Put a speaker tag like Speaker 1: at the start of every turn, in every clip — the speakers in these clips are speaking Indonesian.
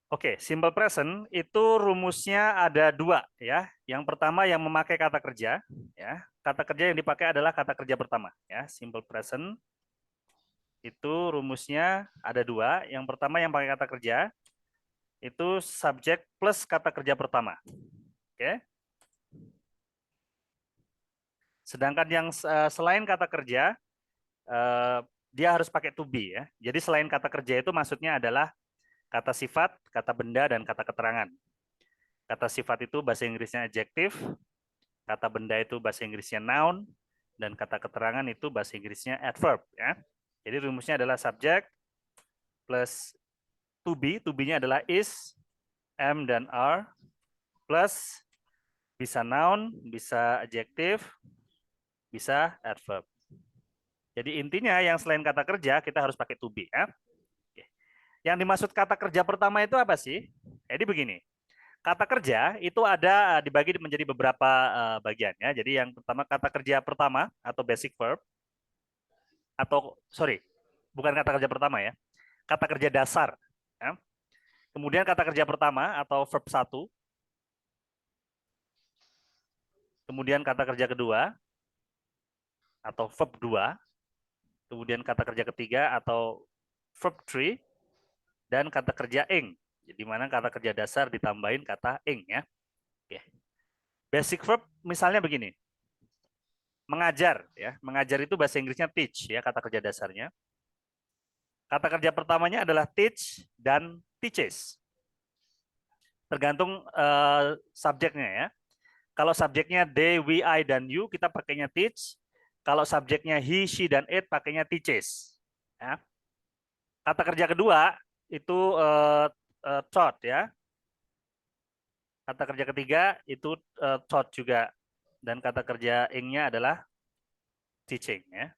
Speaker 1: Oke, simple present itu rumusnya ada dua ya. Yang pertama yang memakai kata kerja, ya. Kata kerja yang dipakai adalah kata kerja pertama, ya. Simple present itu rumusnya ada dua. Yang pertama yang pakai kata kerja itu subjek plus kata kerja pertama. Oke. Sedangkan yang selain kata kerja dia harus pakai to be ya. Jadi selain kata kerja itu maksudnya adalah kata sifat, kata benda dan kata keterangan. Kata sifat itu bahasa Inggrisnya adjective, kata benda itu bahasa Inggrisnya noun, dan kata keterangan itu bahasa Inggrisnya adverb ya. Jadi rumusnya adalah subject plus to be-nya adalah is, am dan are plus bisa noun, bisa adjective, bisa adverb. Jadi intinya yang selain kata kerja kita harus pakai to be ya. Yang dimaksud kata kerja pertama itu apa sih? Jadi begini, kata kerja itu ada dibagi menjadi beberapa bagian ya. Jadi yang pertama kata kerja pertama atau basic verb atau sorry, bukan kata kerja pertama ya. Kata kerja dasar ya. Kemudian kata kerja pertama atau verb 1. Kemudian kata kerja kedua atau verb 2. Kemudian kata kerja ketiga atau verb 3 dan kata kerja ing. Jadi mana kata kerja dasar ditambahin kata ing ya. Oke. Basic verb misalnya begini. Mengajar ya. Mengajar itu bahasa Inggrisnya teach ya kata kerja dasarnya. Kata kerja pertamanya adalah teach dan teaches. Tergantung subjeknya ya. Kalau subjeknya they, we, I, dan you, kita pakainya teach. Kalau subjeknya he, she, dan it, pakainya teaches. Ya. Kata kerja kedua itu taught ya. Kata kerja ketiga itu taught juga. Dan kata kerja ing-nya adalah teaching ya.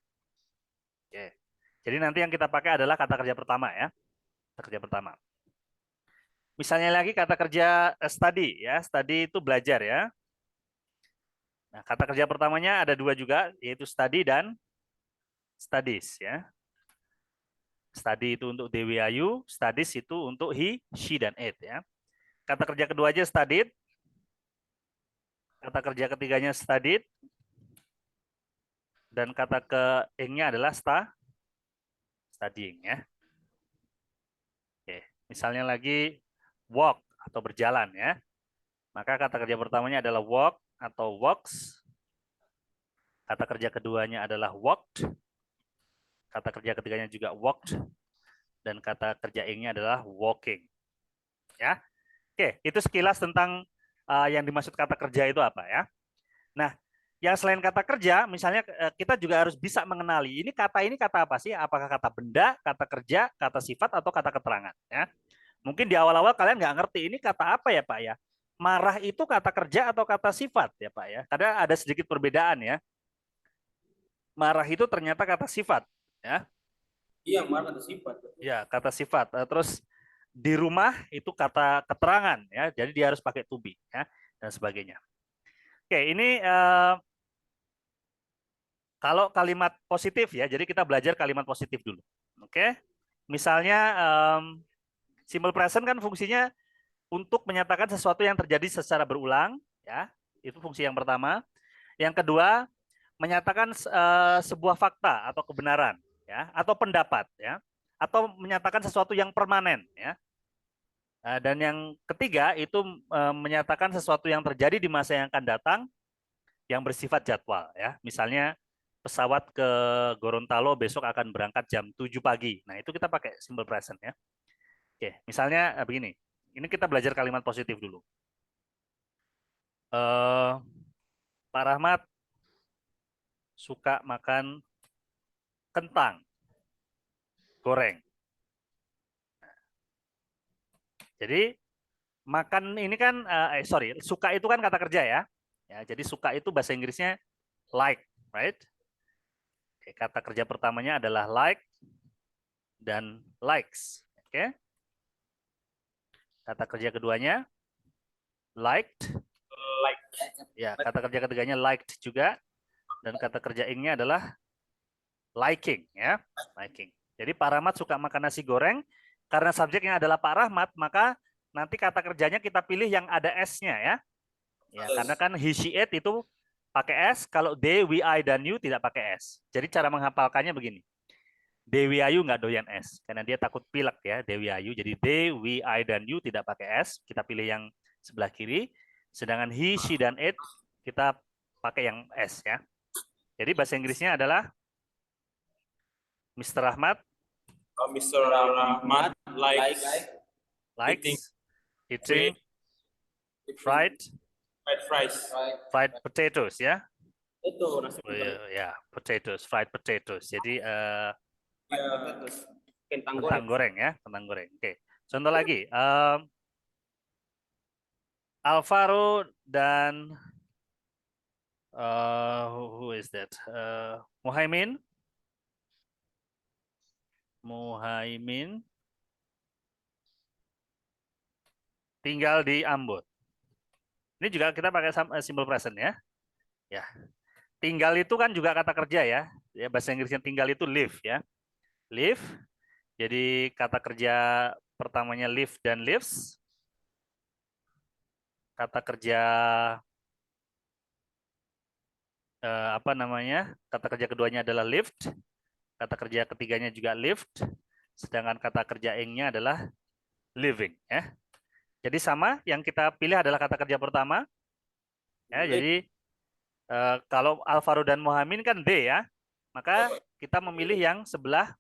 Speaker 1: Oke. Jadi nanti yang kita pakai adalah kata kerja pertama ya. Kata kerja pertama. Misalnya lagi kata kerja study ya. Study itu belajar ya. Nah, kata kerja pertamanya ada dua juga, yaitu study dan studies ya. Study itu untuk they, we, are, you, studies itu untuk he, she, dan it ya. Kata kerja kedua aja studied. Kata kerja ketiganya studied. Dan kata ke-ing-nya adalah studying ya. Oke, misalnya lagi walk atau berjalan ya. Maka kata kerja pertamanya adalah walk atau walks. Kata kerja keduanya adalah walked. Kata kerja ketiganya juga walked. Dan kata kerja ing-nya adalah walking. Ya. Oke, itu sekilas tentang yang dimaksud kata kerja itu apa ya. Nah, yang selain kata kerja, misalnya kita juga harus bisa mengenali ini kata apa sih? Apakah kata benda, kata kerja, kata sifat, atau kata keterangan? Ya, mungkin di awal-awal kalian nggak ngerti ini kata apa ya Pak ya. Marah itu kata kerja atau kata sifat ya Pak ya? Karena ada sedikit perbedaan ya. Marah itu ternyata kata sifat ya.
Speaker 2: Iya, marah ada sifat.
Speaker 1: Ya, kata sifat. Terus di rumah itu kata keterangan ya. Jadi dia harus pakai to be ya dan sebagainya. Oke, ini kalau kalimat positif ya, jadi kita belajar kalimat positif dulu. Oke, misalnya simple present kan fungsinya untuk menyatakan sesuatu yang terjadi secara berulang, ya, itu fungsi yang pertama. Yang kedua, menyatakan sebuah fakta atau kebenaran, ya, atau pendapat, ya, atau menyatakan sesuatu yang permanen, ya. Dan yang ketiga itu menyatakan sesuatu yang terjadi di masa yang akan datang yang bersifat jadwal, ya. Misalnya pesawat ke Gorontalo besok akan berangkat jam 7 pagi. Nah, itu kita pakai simple present ya. Oke, misalnya begini. Ini kita belajar kalimat positif dulu. Pak Rahmat suka makan kentang goreng. Jadi makan ini kan sorry, suka itu kan kata kerja ya. Ya, jadi suka itu bahasa Inggrisnya like, right? Oke, kata kerja pertamanya adalah like dan likes. Oke. Kata kerja keduanya liked.
Speaker 2: Like.
Speaker 1: Ya, kata kerja ketiganya liked juga. Dan kata kerja ing-nya adalah liking ya, liking. Jadi Pak Rahmat suka makan nasi goreng karena subjeknya adalah Pak Rahmat, maka nanti kata kerjanya kita pilih yang ada S-nya ya. Ya, karena kan he, she, it itu pakai S, kalau they, we, I, dan you tidak pakai S. Jadi cara menghafalkannya begini. Dewi Ayu nggak doyan S, karena dia takut pilek ya, Dewi Ayu. Jadi they, we, I, dan you tidak pakai S, kita pilih yang sebelah kiri. Sedangkan he, she, dan it kita pakai yang S ya. Jadi bahasa Inggrisnya adalah Mr. Rahmat
Speaker 2: Mr. Rahmat likes
Speaker 1: eating fried
Speaker 2: fries.
Speaker 1: potatoes ya.
Speaker 2: Itu nasi
Speaker 1: Oh, ya, potatoes, fried potatoes. Jadi kentang goreng ya, kentang goreng. Oke. Contoh lagi, Alvaro dan who is that? Muhaimin tinggal di Ambon. Ini juga kita pakai simple present ya. Ya. Tinggal itu kan juga kata kerja ya. Ya, bahasa Inggrisnya tinggal itu live ya. Live. Jadi kata kerja pertamanya live dan lives. Kata kerja apa namanya? Kata kerja keduanya adalah lived. Kata kerja ketiganya juga lived. Sedangkan kata kerja ing-nya adalah living ya. Jadi sama, yang kita pilih adalah kata kerja pertama. Ya, jadi kalau Alvaro dan Mohamin kan D ya. Maka kita memilih yang sebelah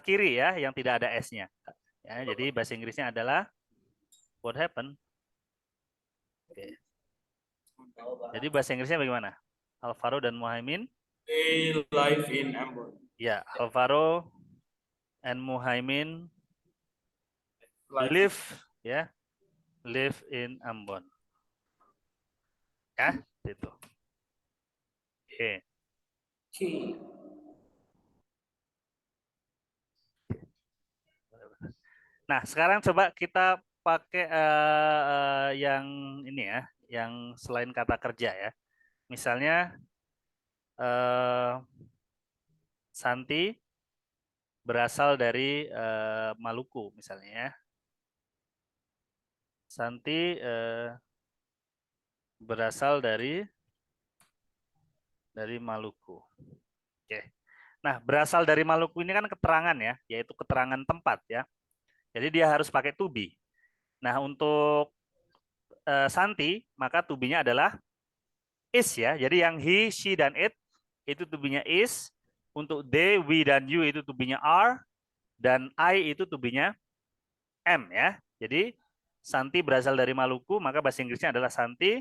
Speaker 1: kiri ya, yang tidak ada S-nya. Ya, jadi bahasa Inggrisnya adalah what happened. Oke. Jadi bahasa Inggrisnya bagaimana? Alvaro dan Mohamin.
Speaker 2: They live in Ambon.
Speaker 1: Ya, Alvaro and Mohamin live ya, live in Ambon. Ya, itu. Oke. Nah, sekarang coba kita pakai yang ini ya, yang selain kata kerja ya. Misalnya Santi berasal dari Maluku misalnya ya. Santi berasal dari Maluku. Oke. Nah, berasal dari Maluku ini kan keterangan ya, yaitu keterangan tempat ya. Jadi dia harus pakai to be. Nah, untuk Santi, maka to be-nya adalah is ya. Jadi yang he, she, dan it itu to be-nya is. Untuk they, we, dan you itu to be-nya are. Dan I itu to be-nya am ya. Jadi Santi berasal dari Maluku, maka bahasa Inggrisnya adalah Santi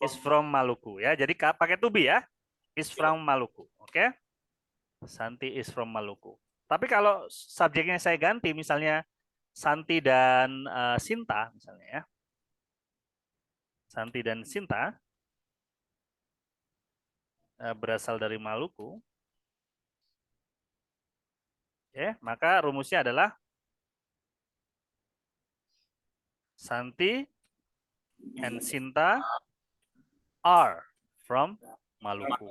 Speaker 1: is from Maluku ya. Jadi pakai to be ya. Is from Maluku. Oke. Santi is from Maluku. Tapi kalau subjeknya saya ganti, misalnya Santi dan Sinta misalnya ya. Santi dan Sinta berasal dari Maluku. Ya, maka rumusnya adalah Santi and Sinta are from Maluku.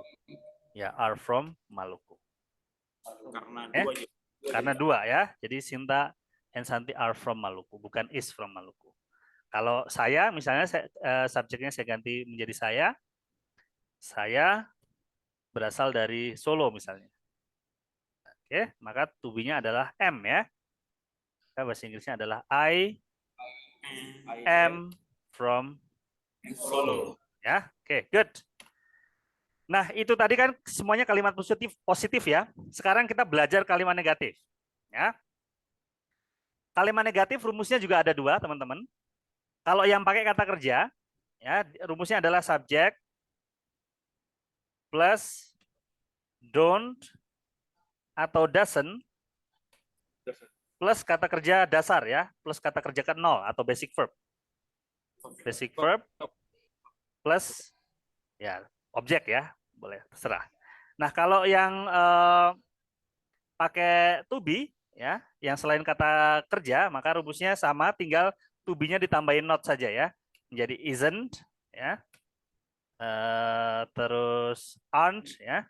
Speaker 1: Ya, are from Maluku. Karena dua ya. Jadi Sinta and Santi are from Maluku, bukan is from Maluku. Kalau saya, misalnya subjeknya saya ganti menjadi saya berasal dari Solo misalnya. Oke, maka to be-nya adalah am ya. Maka bahasa Inggrisnya adalah I am from Solo. Ya, oke, good. Nah, itu tadi kan semuanya kalimat positif ya. Sekarang kita belajar kalimat negatif. Ya. Kalimat negatif rumusnya juga ada dua, teman-teman. Kalau yang pakai kata kerja, ya, rumusnya adalah subject plus don't atau doesn't plus kata kerja dasar ya, plus kata kerja ke nol atau basic verb. Basic verb plus ya objek ya, boleh terserah. Nah, kalau yang pakai to be ya, yang selain kata kerja, maka rumusnya sama, tinggal to be-nya ditambahin not saja ya. Menjadi isn't ya. Terus aren't ya.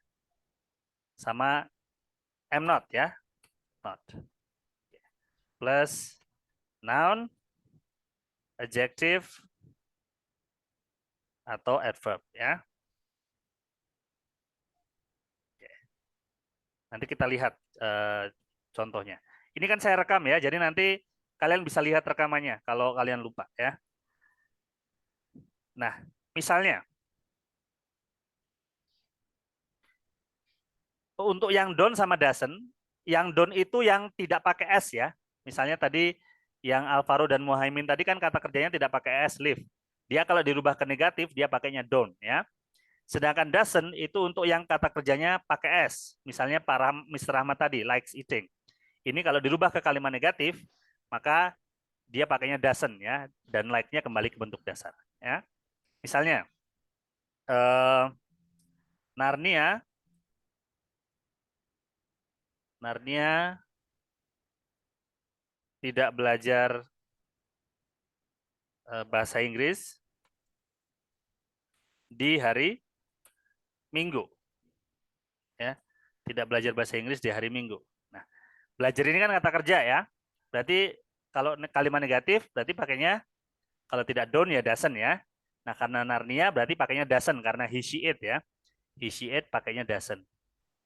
Speaker 1: Sama am not ya. not. Plus noun, adjective, atau adverb ya. Nanti kita lihat contohnya. Ini kan saya rekam ya, jadi nanti kalian bisa lihat rekamannya kalau kalian lupa ya. Nah, misalnya untuk yang don't sama doesn't, yang don't itu yang tidak pakai s ya. Misalnya tadi yang Alvaro dan Muhaimin tadi kan kata kerjanya tidak pakai s, live. Dia kalau dirubah ke negatif dia pakainya don't ya. Sedangkan doesn't itu untuk yang kata kerjanya pakai s. Misalnya para Mr. Ahmad tadi likes eating. Ini kalau dirubah ke kalimat negatif, maka dia pakainya doesn't ya, dan like-nya kembali ke bentuk dasar ya. Misalnya Narnia tidak belajar bahasa Inggris di hari Minggu. Ya, tidak belajar bahasa Inggris di hari Minggu. Nah, belajar ini kan kata kerja ya. Berarti kalau kalimat negatif berarti pakainya kalau tidak don't ya doesn't ya. Nah, karena Narnia berarti pakainya doesn't karena he she it ya. He she it pakainya doesn't.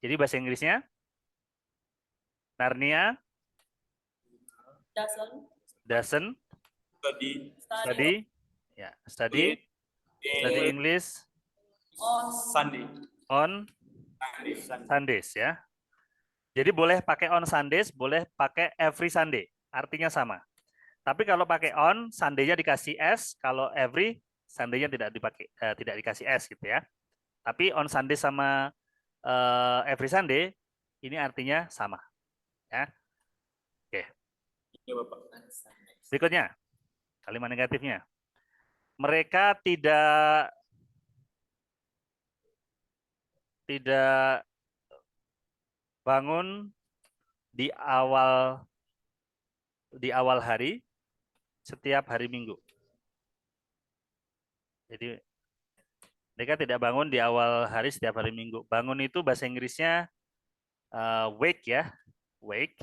Speaker 1: Jadi bahasa Inggrisnya Narnia doesn't study ya, study English on Sundays ya. Jadi boleh pakai on Sundays, boleh pakai every Sunday. Artinya sama. Tapi kalau pakai on, Sunday-nya dikasih S, kalau every Sunday-nya tidak dipakai, tidak dikasih S gitu ya. Tapi on Sunday sama every Sunday ini artinya sama. Ya. Oke. Berikutnya, kalimat negatifnya. Mereka tidak bangun di awal hari setiap hari Minggu. Jadi mereka tidak bangun di awal hari setiap hari Minggu. Bangun itu bahasa Inggrisnya wake ya, wake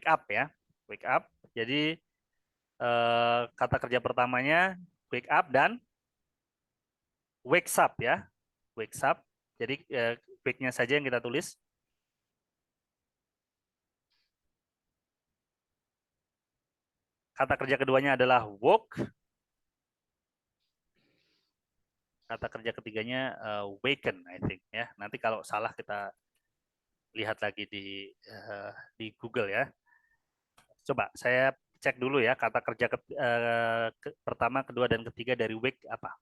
Speaker 1: up ya, wake up. Jadi kata kerja pertamanya wake up dan wakes up ya, wakes up. Jadi wake-nya saja yang kita tulis. Kata kerja keduanya adalah woke. Kata kerja ketiganya waken, I think ya. Nanti kalau salah kita lihat lagi di Google ya. Coba saya cek dulu ya kata kerja pertama, kedua, dan ketiga dari wake apa.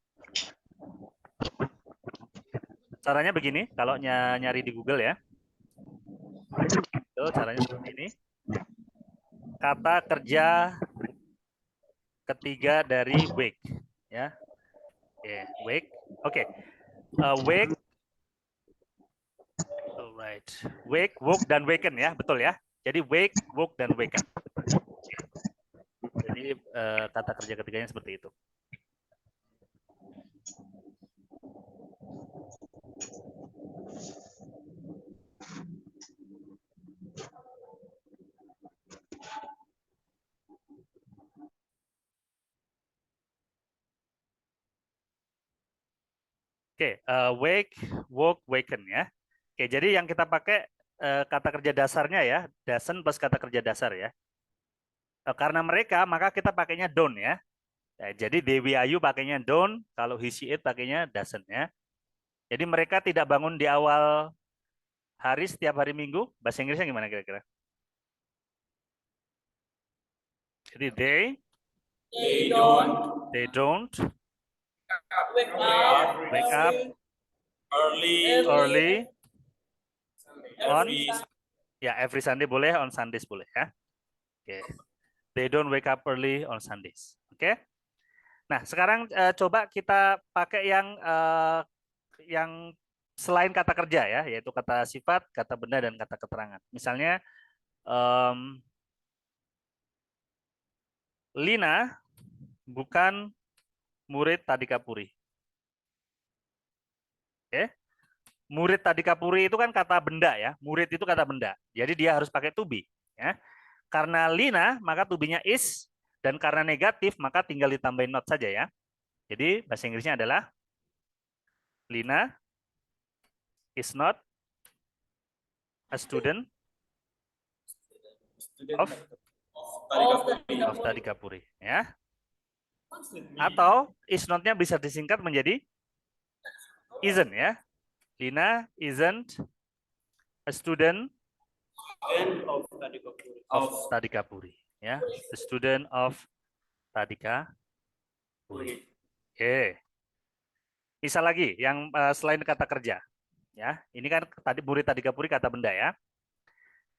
Speaker 1: Caranya begini, kalau nyari di Google ya. Itu caranya seperti ini. Kata kerja ketiga dari wake ya. Oke, wake. Oke. Wake. Alright. Wake, woke, dan waken ya, betul ya. Jadi wake, woke, dan waken. Jadi kata kerja ketiganya seperti itu. Oke, wake, woke, waken ya. Oke, jadi yang kita pakai kata kerja dasarnya ya, doesn't plus kata kerja dasar ya. Karena mereka, maka kita pakainya don't ya. Jadi Dewi Ayu pakainya don't, kalau he she it pakainya doesn't ya. Jadi mereka tidak bangun di awal hari setiap hari Minggu. Bahasa Inggrisnya gimana kira-kira? Jadi they don't wake up early on ya, every Sunday boleh, on Sundays boleh ya. Oke. They don't wake up early on Sundays. Oke. Nah, sekarang coba kita pakai yang selain kata kerja ya, yaitu kata sifat, kata benda, dan kata keterangan. Misalnya Lina bukan murid Tadika Puri. Oke. Murid Tadikapuri itu kan kata benda ya. Murid itu kata benda. Jadi dia harus pakai to be. Ya. Karena Lina, maka to be-nya is. Dan karena negatif, maka tinggal ditambahin not saja ya. Jadi bahasa Inggrisnya adalah Lina is not a student
Speaker 2: Student
Speaker 1: of Tadikapuri. Ya. Atau is not-nya bisa disingkat menjadi isn't ya. Lina isn't a student of Tadikapuri. Ya, the student of Tadikapuri. Oke. Bisa lagi yang selain kata kerja. Ya, ini kan tadi murid Tadikapuri kata benda ya.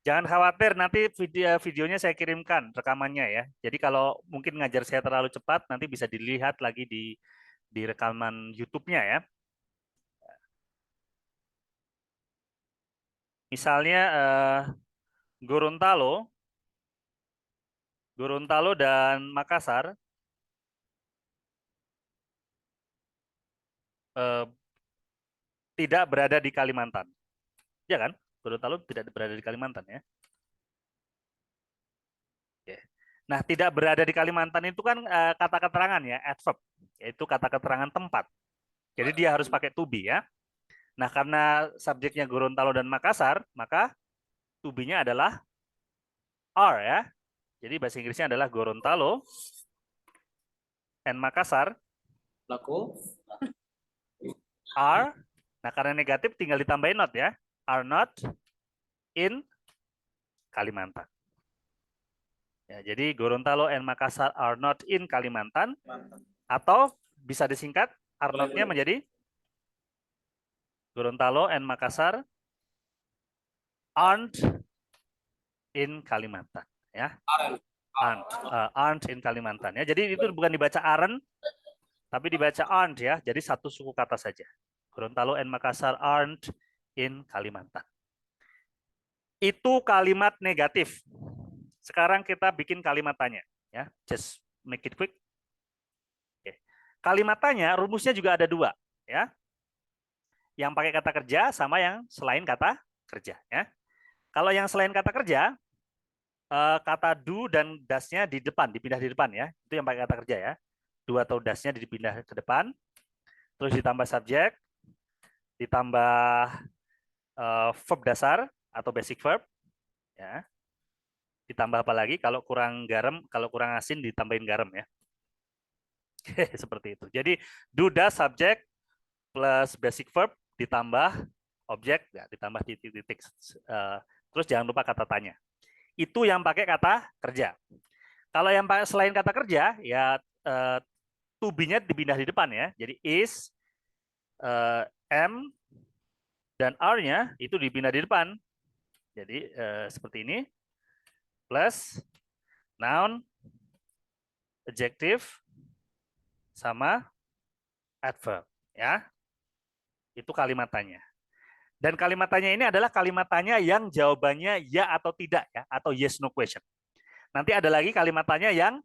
Speaker 1: Jangan khawatir, nanti videonya saya kirimkan rekamannya ya. Jadi kalau mungkin ngajar saya terlalu cepat, nanti bisa dilihat lagi di rekaman YouTube-nya ya. Misalnya Gorontalo dan Makassar tidak berada di Kalimantan. Ya kan? Gorontalo tidak berada di Kalimantan ya. Oke. Nah, tidak berada di Kalimantan itu kan kata keterangan ya, adverb, yaitu kata keterangan tempat. Jadi dia harus pakai to be ya. Nah, karena subjeknya Gorontalo dan Makassar, maka to be-nya adalah are ya. Jadi bahasa Inggrisnya adalah Gorontalo and Makassar are. Nah, karena negatif tinggal ditambahin not ya. Are not in Kalimantan. Ya, jadi Gorontalo and Makassar are not in Kalimantan. Atau bisa disingkat, are not-nya menjadi Gorontalo and Makassar aren't in Kalimantan. Ya, aren't in Kalimantan. Ya, jadi itu bukan dibaca aren't, tapi dibaca aren't ya. Jadi satu suku kata saja. Gorontalo and Makassar aren't in Kalimantan. Itu kalimat negatif. Sekarang kita bikin kalimat tanya. Ya, just make it quick. Oke. Kalimat tanya rumusnya juga ada dua. Ya, yang pakai kata kerja sama yang selain kata kerja. Ya, kalau yang selain kata kerja, kata do dan das-nya dipindah di depan ya. Itu yang pakai kata kerja ya. Do atau das-nya dipindah ke depan. Terus ditambah subjek, ditambah verb dasar atau basic verb, ya. Ditambah apa lagi? Kalau kurang garam, kalau kurang asin ditambahin garam ya. Seperti itu. Jadi do das subjek plus basic verb ditambah objek, ya, ditambah titik-titik. Terus jangan lupa kata tanya. Itu yang pakai kata kerja. Kalau yang selain kata kerja, ya to be-nya dipindah di depan ya. Jadi is, am, dan are-nya itu dipindah di depan. Jadi seperti ini. Plus noun, adjective, sama adverb. Ya. Itu kalimat tanya. Dan kalimat tanya ini adalah kalimat tanya yang jawabannya ya atau tidak ya, atau yes no question. Nanti ada lagi kalimat tanya yang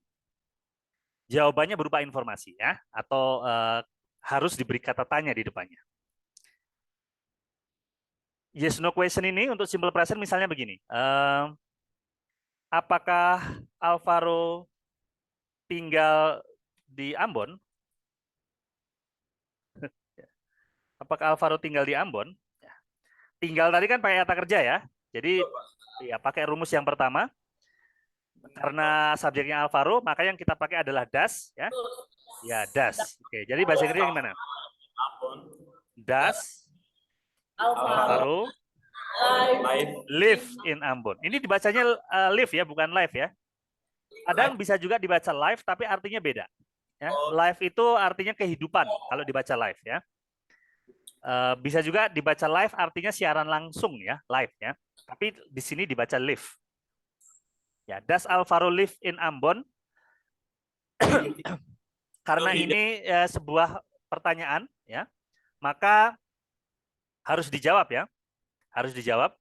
Speaker 1: jawabannya berupa informasi ya, atau harus diberi kata tanya di depannya. Yes no question ini untuk simple present misalnya begini. Apakah Alvaro tinggal di Ambon? Apakah Alvaro tinggal di Ambon? Tinggal tadi kan pakai kata kerja ya. Jadi ya pakai rumus yang pertama. Karena subjeknya Alvaro, maka yang kita pakai adalah does ya. Ya, does. Oke, jadi bahasa Inggrisnya gimana? Does Alvaro live in Ambon. Ini dibacanya live ya, bukan live ya. Kadang bisa juga dibaca live, tapi artinya beda. Ya, live itu artinya kehidupan kalau dibaca live ya. Bisa juga dibaca live artinya siaran langsung ya, live ya. Tapi di sini dibaca live. Ya, does Alvaro live in Ambon? Karena ini sebuah pertanyaan ya, maka harus dijawab ya. Harus dijawab.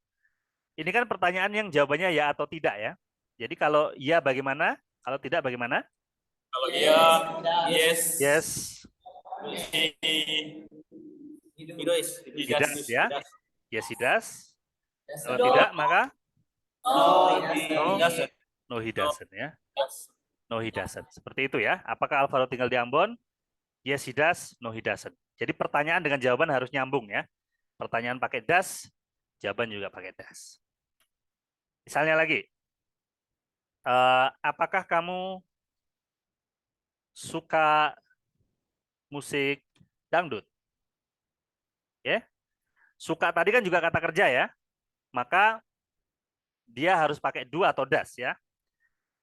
Speaker 1: Ini kan pertanyaan yang jawabannya ya atau tidak ya. Jadi kalau iya bagaimana? Kalau tidak bagaimana?
Speaker 2: Kalau iya, yes.
Speaker 1: Yes.
Speaker 2: He does.
Speaker 1: He does, ya. Yes, he does. Kalau
Speaker 3: No.
Speaker 1: tidak, maka
Speaker 2: No,
Speaker 1: no,
Speaker 2: he doesn't.
Speaker 1: no, he doesn't, ya.
Speaker 2: Yes.
Speaker 1: No, he doesn't. Seperti itu ya. Apakah Alvaro tinggal di Ambon? Yes, he does. No, he doesn't. Jadi pertanyaan dengan jawaban harus nyambung ya. Pertanyaan pakai does, jawaban juga pakai does. Misalnya lagi, apakah kamu suka musik dangdut? Ya, suka tadi kan juga kata kerja ya. Maka dia harus pakai do atau does ya.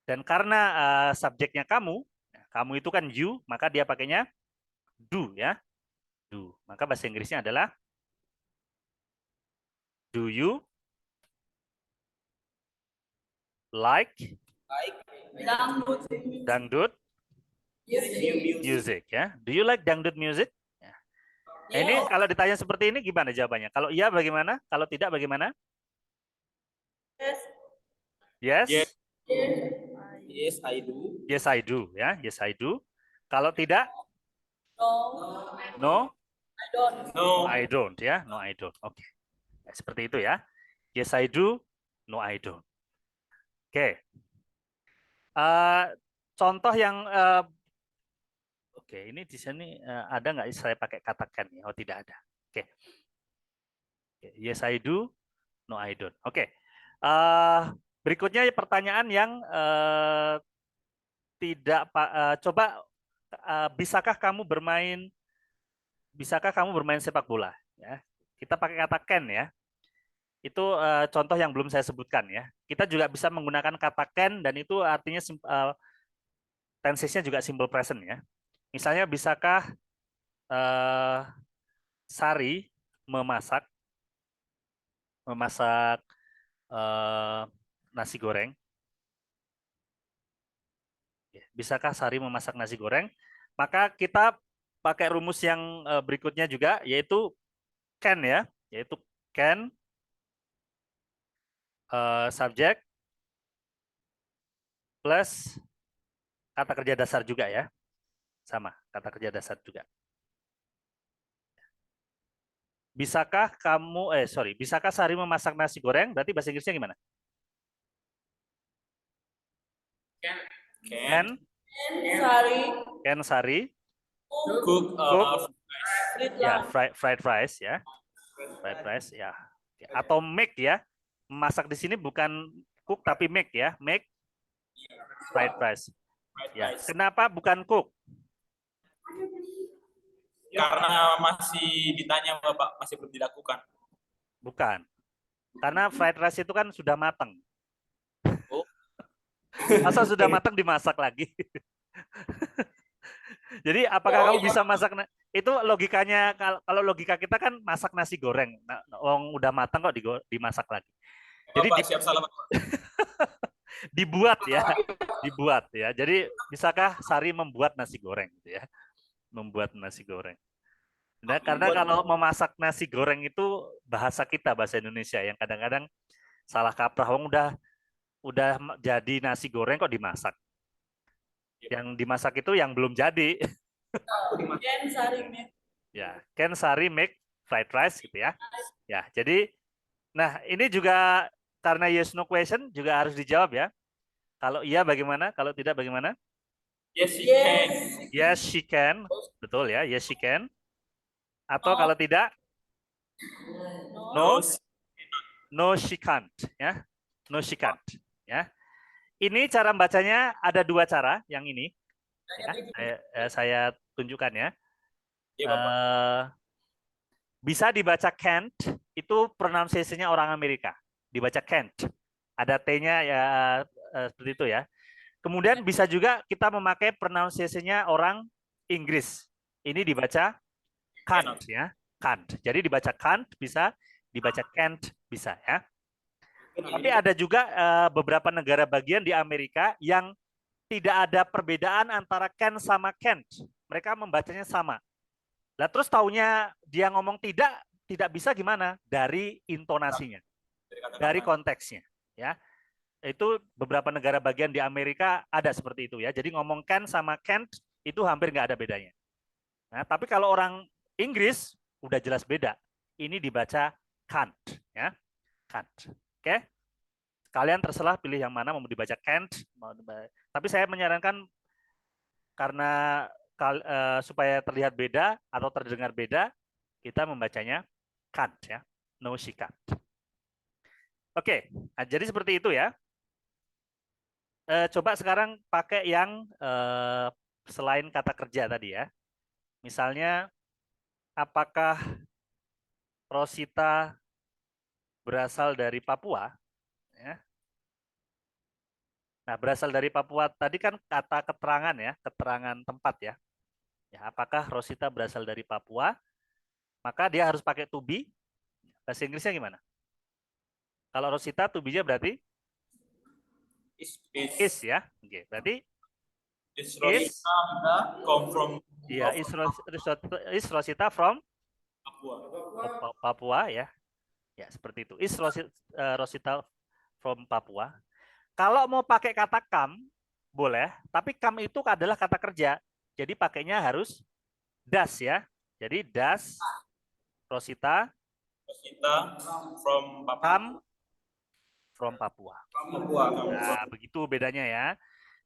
Speaker 1: Dan karena subjeknya kamu itu kan you, maka dia pakainya do ya. Do. Maka bahasa Inggrisnya adalah do you like dangdut music ya? Do you like dangdut music? Ya. Nah, ini kalau ditanya seperti ini gimana jawabannya? Kalau iya bagaimana? Kalau tidak bagaimana? Yes.
Speaker 2: Yes. Yes, I do.
Speaker 1: Yes, I do ya. Yes, I do. Kalau tidak? No.
Speaker 2: No.
Speaker 1: I don't ya. No, I don't. Oke. Nah, seperti itu ya. Yes, I do. No, I don't. Oke. Contoh yang oke, ini di sini ada nggak saya pakai kata can ya? Oh, tidak ada. Oke. Yes, I do. No, I don't. Oke. Berikutnya pertanyaan yang tidak coba bisakah kamu bermain sepak bola ya? Kita pakai kata can ya. Itu contoh yang belum saya sebutkan ya. Kita juga bisa menggunakan kata can dan itu artinya tensesnya juga simple present ya. Misalnya bisakah Sari memasak nasi goreng? Bisakah Sari memasak nasi goreng? Maka kita pakai rumus yang berikutnya juga, yaitu can ya, yaitu can subject plus kata kerja dasar juga ya, sama kata kerja dasar juga. Bisakah bisakah Sari memasak nasi goreng? Berarti bahasa Inggrisnya gimana?
Speaker 2: Can
Speaker 1: Can Sari
Speaker 2: cook
Speaker 1: ya fried rice ya. Fried rice ya. Atau make ya. Masak di sini bukan cook tapi make ya. Make fried rice. Ya. Kenapa bukan cook?
Speaker 2: Karena masih ditanya Bapak, masih belum dilakukan.
Speaker 1: Bukan. Karena fried rice itu kan sudah matang.
Speaker 2: Oh.
Speaker 1: Masa sudah matang dimasak lagi? Jadi apakah kamu bisa masak? Itu logikanya, kalau logika kita kan masak nasi goreng. Nah, udah matang kok dimasak lagi. Jadi
Speaker 2: Bapak siap salah Bapak.
Speaker 1: dibuat ya. Jadi bisakah Sari membuat nasi goreng gitu ya? Membuat nasi goreng. Nah, karena kalau memasak nasi goreng itu bahasa kita, bahasa Indonesia yang kadang-kadang salah kaprah. Udah jadi nasi goreng kok dimasak. Yang dimasak itu yang belum jadi. Ya, can Sari make fried rice gitu ya. Ya, jadi nah ini juga karena yes no question juga harus dijawab ya. Kalau iya bagaimana? Kalau tidak bagaimana?
Speaker 2: Yes, she can.
Speaker 1: Yes, she can. Betul ya, yes she can. Atau kalau tidak? No. No, she can't ya. No, she can't ya. Ini cara bacanya ada dua cara, yang ini. Ya, saya tunjukkan ya.
Speaker 2: Iya, Bapak.
Speaker 1: Bisa dibaca can't, itu pronunciation-nya orang Amerika. Dibaca can't. Ada T-nya ya seperti itu ya. Kemudian bisa juga kita memakai pronunciation-nya orang Inggris. Ini dibaca can't ya. Can't. Jadi dibaca can't bisa, dibaca can't bisa ya. Tapi ada juga beberapa negara bagian di Amerika yang tidak ada perbedaan antara can sama can't. Mereka membacanya sama. Lah terus taunya dia ngomong tidak bisa gimana? Dari intonasinya, dari konteksnya, ya. Itu beberapa negara bagian di Amerika ada seperti itu ya. Jadi ngomong can sama can't itu hampir nggak ada bedanya. Nah, tapi kalau orang Inggris udah jelas beda. Ini dibaca can't, ya, can't. Oke, kalian terserah pilih yang mana, mau dibaca can't, tapi saya menyarankan karena supaya terlihat beda atau terdengar beda, kita membacanya can't, ya, no she can't. Oke, nah, jadi seperti itu ya. Coba sekarang pakai yang selain kata kerja tadi ya. Misalnya, apakah Rosita berasal dari Papua? Ya. Nah, berasal dari Papua tadi kan kata keterangan ya, keterangan tempat ya. Ya, apakah Rosita berasal dari Papua? Maka dia harus pakai to be. Bahasa Inggrisnya gimana? Kalau Rosita to be-nya berarti is ya. Oke, berarti
Speaker 2: Is
Speaker 1: is
Speaker 2: Rosita come from
Speaker 1: ya is Rosita from
Speaker 2: Papua?
Speaker 1: Papua ya. Ya, seperti itu. Is Rosita from Papua. Kalau mau pakai kata come boleh, tapi come itu adalah kata kerja. Jadi pakainya harus does ya. Jadi does Rosita
Speaker 2: from Papua.
Speaker 1: come from Papua. Nah, begitu bedanya ya.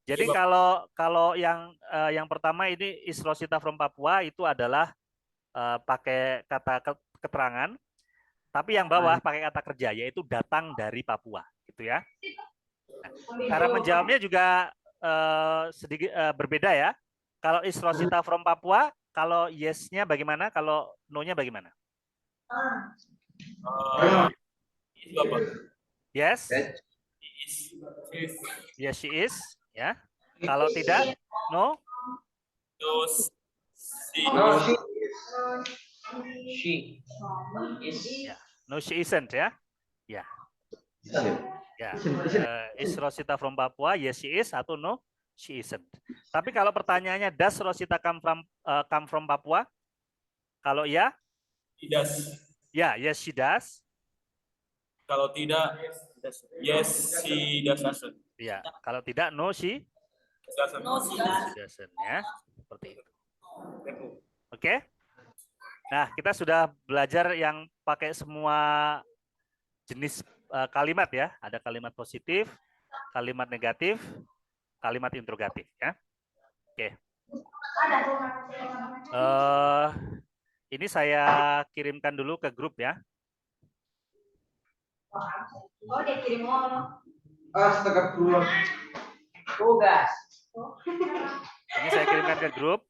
Speaker 1: Jadi kalau kalau yang pertama ini is Rosita from Papua itu adalah pakai kata keterangan, tapi yang bawah pakai kata kerja yaitu datang dari Papua, gitu ya. Nah, cara menjawabnya juga sedikit berbeda ya. Kalau is Rosita from Papua, kalau yes-nya bagaimana? Kalau no-nya bagaimana? Yes. Yes, she is. Ya. Kalau tidak, no.
Speaker 2: She is.
Speaker 1: Ya. No, she isn't ya. Ya. Ya. Is Rosita from Papua? Yes, she is. Atau no, she isn't. Tapi kalau pertanyaannya, does Rosita come from Papua? Kalau ya, ya, yes, she does.
Speaker 2: Kalau tidak, yes, she doesn't.
Speaker 1: Ya, kalau tidak, no, she doesn't ya. Seperti itu. Oke. Nah, kita sudah belajar yang pakai semua jenis kalimat ya. Ada kalimat positif, kalimat negatif, kalimat interrogatif ya. Oke. Ini saya kirimkan dulu ke grup ya.
Speaker 3: Oh, dia kirim tugas.
Speaker 1: Ini saya kirimkan ke grup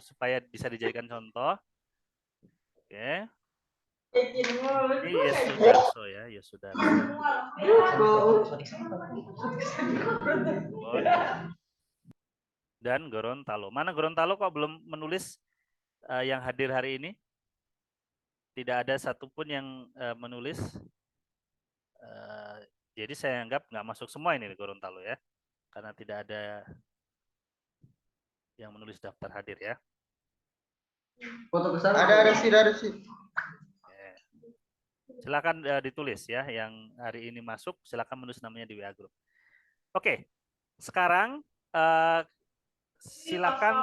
Speaker 1: supaya bisa dijadikan contoh. Oke. Ini Yes Sudarso ya, Yes Sudarso. Dan Gorontalo. Mana Gorontalo kok belum menulis yang hadir hari ini? Tidak ada satupun yang menulis. Jadi saya anggap nggak masuk semua ini di Gorontalo ya, karena tidak ada yang menulis daftar hadir ya.
Speaker 4: Foto besar ada sih.
Speaker 1: Silakan ditulis ya, yang hari ini masuk silakan menulis namanya di WA Group. Oke, sekarang silakan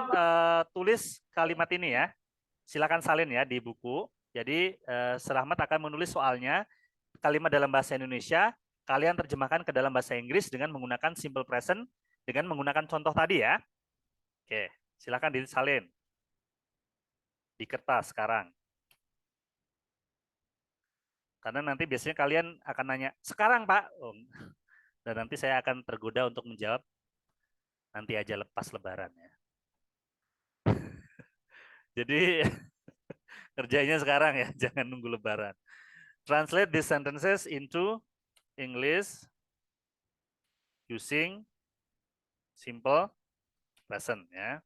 Speaker 1: tulis kalimat ini ya. Silakan salin ya di buku. Jadi Serahmat akan menulis soalnya kalimat dalam bahasa Indonesia, kalian terjemahkan ke dalam bahasa Inggris dengan menggunakan simple present dengan menggunakan contoh tadi ya. Oke, silakan disalin di kertas sekarang. Karena nanti biasanya kalian akan nanya, sekarang Pak? Oh, dan nanti saya akan tergoda untuk menjawab nanti aja lepas lebaran ya. Jadi kerjanya sekarang ya, jangan nunggu lebaran. Translate these sentences into English using simple present ya.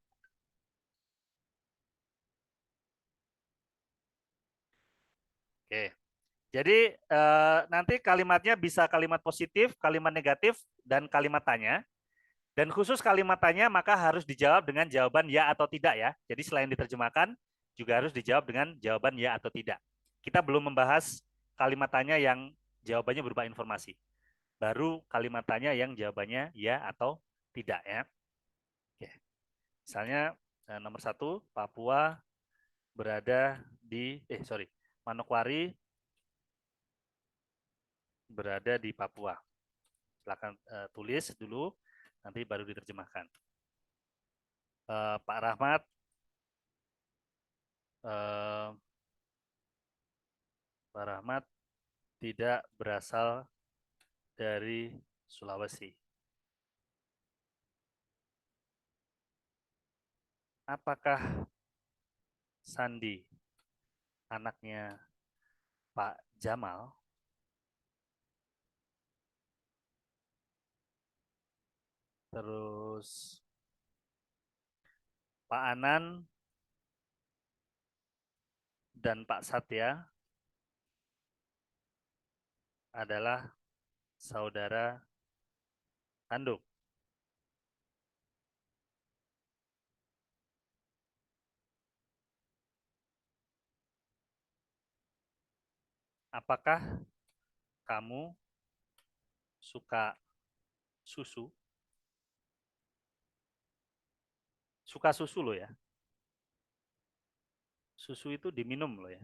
Speaker 1: Oke. Jadi nanti kalimatnya bisa kalimat positif, kalimat negatif, dan kalimat tanya. Dan khusus kalimat tanya maka harus dijawab dengan jawaban ya atau tidak ya. Jadi selain diterjemahkan, juga harus dijawab dengan jawaban ya atau tidak. Kita belum membahas kalimat tanya yang jawabannya berupa informasi. Baru kalimat tanya yang jawabannya ya atau tidak ya. Oke. Misalnya nomor 1, Papua berada di Manokwari berada di Papua. Silakan tulis dulu, nanti baru diterjemahkan. Pak Rahmat, Pak Rahmat tidak berasal dari Sulawesi. Apakah Sandi anaknya Pak Jamal? Terus Pak Anan dan Pak Satya adalah saudara kandung. Apakah kamu suka susu? Suka susu loh ya. Susu itu diminum loh ya.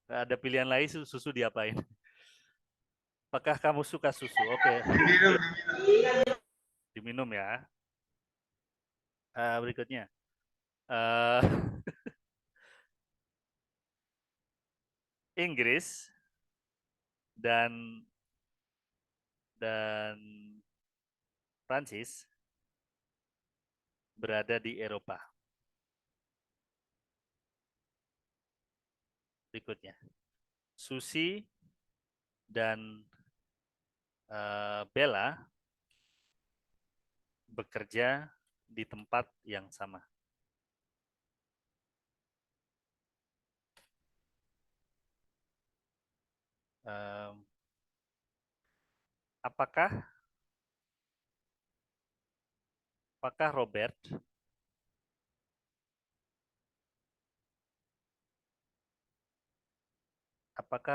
Speaker 1: Ada pilihan lain susu diapain? Apakah kamu suka susu? Oke. Diminum ya. Berikutnya. Inggris dan Prancis berada di Eropa. Berikutnya. Susi dan Bella bekerja di tempat yang sama. Apakah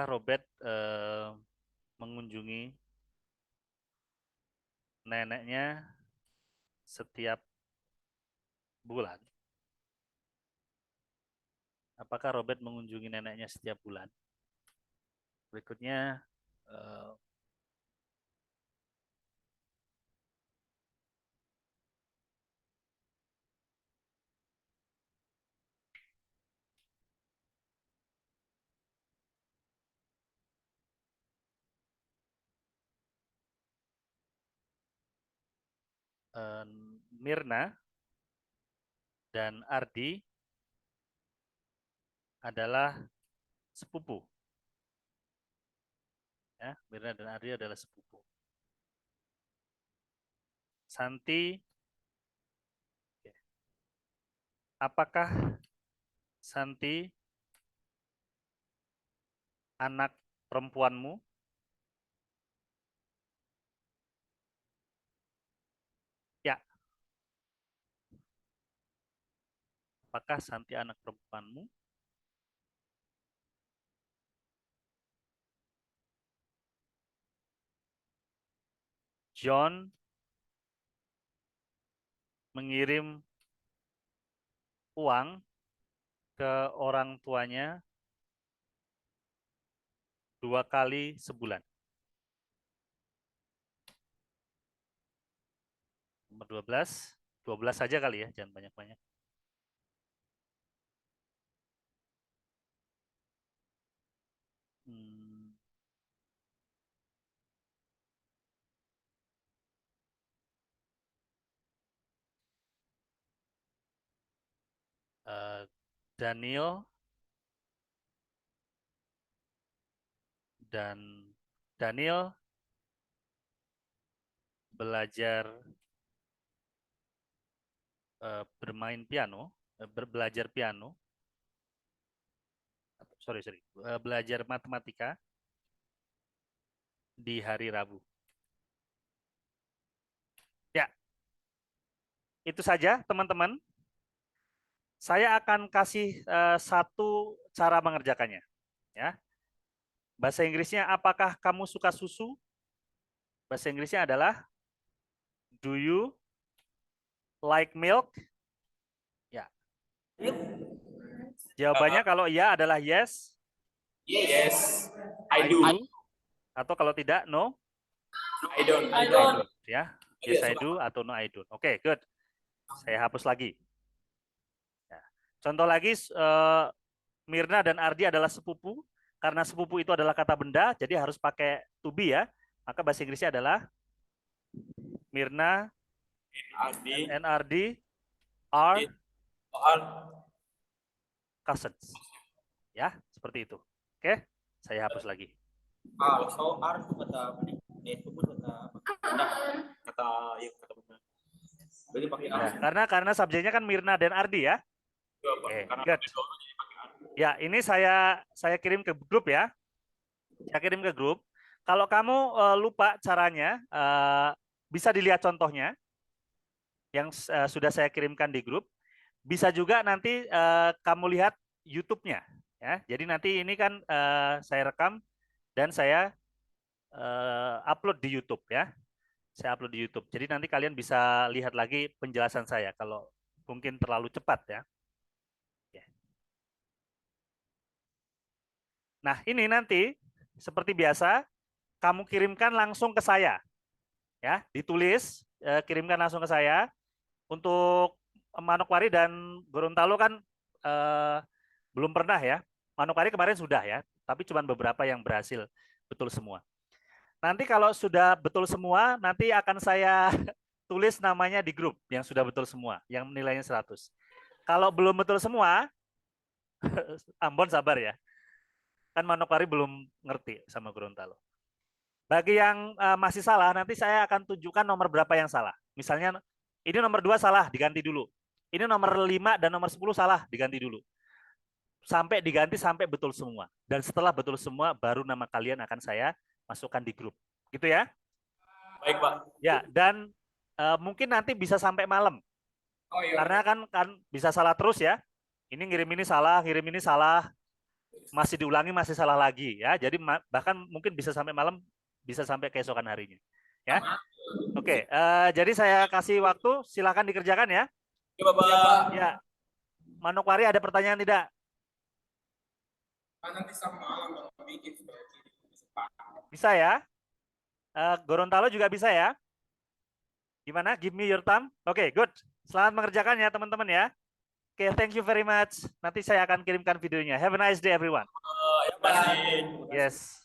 Speaker 1: Robert mengunjungi neneknya setiap bulan? Apakah Robert mengunjungi neneknya setiap bulan? Berikutnya, Mirna dan Ardi adalah sepupu. Ya, Mirna dan Ardi adalah sepupu. Santi, apakah Santi anak perempuanmu? Ya. Apakah Santi anak perempuanmu? John mengirim uang ke orang tuanya 2 kali sebulan. Nomor 12. 12 saja kali ya, jangan banyak-banyak. Daniel belajar bermain piano, belajar piano, belajar matematika di hari Rabu. Ya, itu saja teman-teman. Saya akan kasih satu cara mengerjakannya. Ya, bahasa Inggrisnya, apakah kamu suka susu? Bahasa Inggrisnya adalah do you like milk? Ya. Jawabannya kalau iya adalah yes.
Speaker 2: Yes, I do.
Speaker 1: Atau kalau tidak, no.
Speaker 2: I don't.
Speaker 1: Ya, yes I do atau no I don't. Oke, good. Saya hapus lagi. Ya. Contoh lagi, Mirna dan Ardi adalah sepupu. Karena sepupu itu adalah kata benda, jadi harus pakai to be ya. Maka bahasa Inggrisnya adalah Mirna
Speaker 2: Ardi.
Speaker 1: and Ardi are cousins. Ya, seperti itu. Oke, saya hapus lagi.
Speaker 2: So are itu kata apa nih? Itu kata benda. Kata benda. Berarti pakai
Speaker 1: Ya, karena subjeknya kan Mirna dan Ardi ya. Oke, good. Ya, ini saya kirim ke grup ya. Saya kirim ke grup. Kalau kamu lupa caranya, bisa dilihat contohnya yang sudah saya kirimkan di grup. Bisa juga nanti kamu lihat YouTube-nya. Ya, jadi nanti ini kan saya rekam dan saya upload di YouTube ya. Saya upload di YouTube. Jadi nanti kalian bisa lihat lagi penjelasan saya kalau mungkin terlalu cepat ya. Nah, ini nanti seperti biasa kamu kirimkan langsung ke saya. Ya, ditulis, kirimkan langsung ke saya. Untuk Manokwari dan Gorontalo kan belum pernah ya. Manokwari kemarin sudah ya, tapi cuma beberapa yang berhasil betul semua. Nanti kalau sudah betul semua, nanti akan saya tulis namanya di grup yang sudah betul semua, yang nilainya 100. Kalau belum betul semua, Ambon sabar ya. Kan Manokwari belum ngerti sama Gorontalo. Bagi yang masih salah, nanti saya akan tunjukkan nomor berapa yang salah. Misalnya, ini nomor 2 salah, diganti dulu. Ini nomor 5 dan nomor 10 salah, diganti dulu. Sampai diganti sampai betul semua. Dan setelah betul semua, baru nama kalian akan saya masukkan di grup. Gitu ya?
Speaker 2: Baik, Pak.
Speaker 1: Ya, dan mungkin nanti bisa sampai malam.
Speaker 2: Oh, iya.
Speaker 1: Karena kan bisa salah terus ya. Ini ngirim ini salah, masih diulangi, masih salah lagi ya. Jadi bahkan mungkin bisa sampai malam, bisa sampai keesokan harinya. Ya. Oke, jadi saya kasih waktu, silakan dikerjakan ya.
Speaker 2: Ya, Bapak.
Speaker 1: Ya. Manokwari ada pertanyaan tidak?
Speaker 2: Nanti sama malam bikin
Speaker 1: Bisa ya? Gorontalo juga bisa ya? Gimana? Give me your thumb. Oke, good. Selamat mengerjakan ya teman-teman ya. Oke, thank you very much. Nanti saya akan kirimkan videonya. Have a nice day everyone.
Speaker 2: Terima kasih.
Speaker 1: Yes.